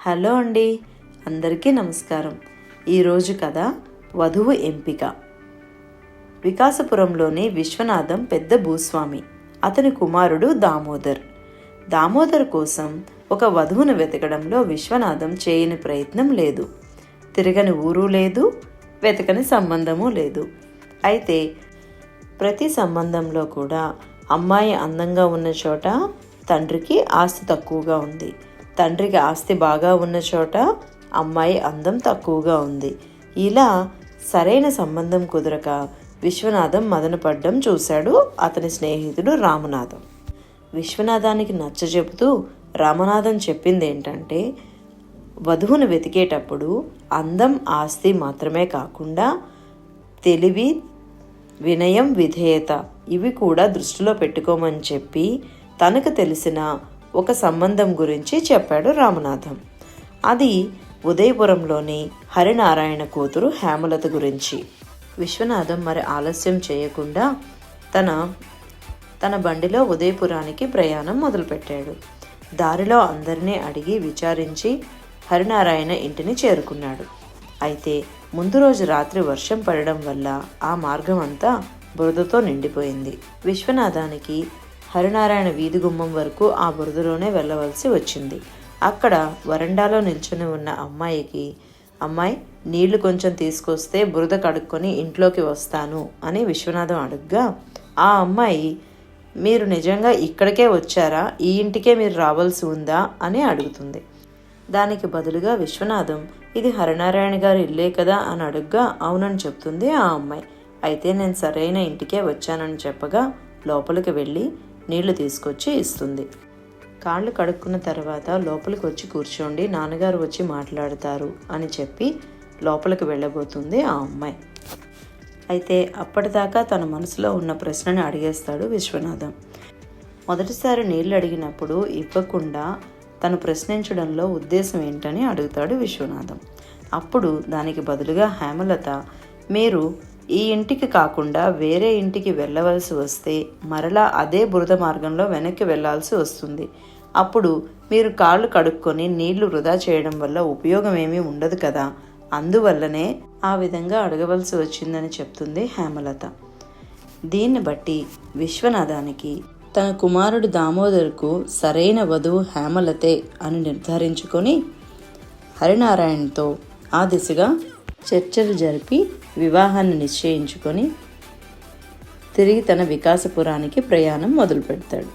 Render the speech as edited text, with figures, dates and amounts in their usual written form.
Hello అండి, అందరికీ నమస్కారం. ఈరోజు కథ వధువు ఎంపిక. వికాసపురంలోని విశ్వనాథం పెద్ద భూస్వామి. అతని కుమారుడు దామోదర్ కోసం ఒక వధువును వెతకడంలో విశ్వనాథం చేయని ప్రయత్నం లేదు. తిరగని ఊరు లేదు, వెతకని సంబంధము లేదు. అయితే ప్రతి సంబంధంలో కూడా అమ్మాయి అందంగా ఉన్న చోట తండ్రికి ఆస్తి తక్కువగా ఉంది, తండ్రికి ఆస్తి బాగా ఉన్న చోట అమ్మాయి అందం తక్కువగా ఉంది. ఇలా సరైన సంబంధం కుదరక విశ్వనాథం మదనపడ్డం చూశాడు అతని స్నేహితుడు రామనాథం. విశ్వనాథానికి నచ్చజెపుతూ రామనాథం చెప్పింది ఏంటంటే, వధువును వెతికేటప్పుడు అందం ఆస్తి మాత్రమే కాకుండా తెలివి, వినయం, విధేయత ఇవి కూడా దృష్టిలో పెట్టుకోమని చెప్పి తనకు తెలిసిన ఒక సంబంధం గురించి చెప్పాడు రామనాథం. అది ఉదయపురంలోని హరినారాయణ కూతురు హేమలత గురించి. విశ్వనాథం మరి ఆలస్యం చేయకుండా తన బండిలో ఉదయపురానికి ప్రయాణం మొదలుపెట్టాడు. దారిలో అందరినీ అడిగి విచారించి హరినారాయణ ఇంటిని చేరుకున్నాడు. అయితే ముందు రోజు రాత్రి వర్షం పడడం వల్ల ఆ మార్గం అంతా బురదతో నిండిపోయింది. విశ్వనాథానికి హరినారాయణ వీధి గుమ్మం వరకు ఆ బురదలోనే వెళ్ళవలసి వచ్చింది. అక్కడ వరండాలో నిల్చుని ఉన్న అమ్మాయి నీళ్లు కొంచెం తీసుకొస్తే బురద కడుక్కొని ఇంట్లోకి వస్తాను అని విశ్వనాథం అడుగ్గా, ఆ అమ్మాయి, మీరు నిజంగా ఇక్కడికే వచ్చారా, ఈ ఇంటికే మీరు రావాల్సి ఉందా అని అడుగుతుంది. దానికి బదులుగా విశ్వనాథం, ఇది హరినారాయణ గారి ఇల్లే కదా అని అడుగ్గా అవునని చెప్తుంది ఆ అమ్మాయి. అయితే నేను సరైన ఇంటికే వచ్చానని చెప్పగా లోపలికి వెళ్ళి నీళ్లు తీసుకొచ్చి ఇస్తుంది. కాళ్ళు కడుక్కున్న తర్వాత లోపలికి వచ్చి కూర్చోండి, నాన్నగారు వచ్చి మాట్లాడతారు అని చెప్పి లోపలికి వెళ్ళబోతుంది ఆ అమ్మాయి. అయితే అప్పటిదాకా తన మనసులో ఉన్న ప్రశ్నని అడిగేస్తాడు విశ్వనాథం. మొదటిసారి నీళ్లు అడిగినప్పుడు ఇవ్వకుండా తను ప్రశ్నించడంలో ఉద్దేశం ఏంటని అడుగుతాడు విశ్వనాథం. అప్పుడు దానికి బదులుగా హేమలత, మీరు ఈ ఇంటికి కాకుండా వేరే ఇంటికి వెళ్ళవలసి వస్తే మరలా అదే బురద మార్గంలో వెనక్కి వెళ్లాల్సి వస్తుంది. అప్పుడు మీరు కాళ్ళు కడుక్కొని నీళ్లు వృధా చేయడం వల్ల ఉపయోగం ఏమీ ఉండదు కదా, అందువల్లనే ఆ విధంగా అడగవలసి వచ్చిందని చెప్తుంది హేమలత. దీన్ని బట్టి విశ్వనాథానికి తన కుమారుడు దామోదర్కు సరైన వధువు హేమలతే అని నిర్ధారించుకొని హరినారాయణతో ఆ దిశగా చర్చలు జరిపి వివాహాన్ని నిశ్చయించుకొని తిరిగి తన వికాసపురానికి ప్రయాణం మొదలు పెడతాడు.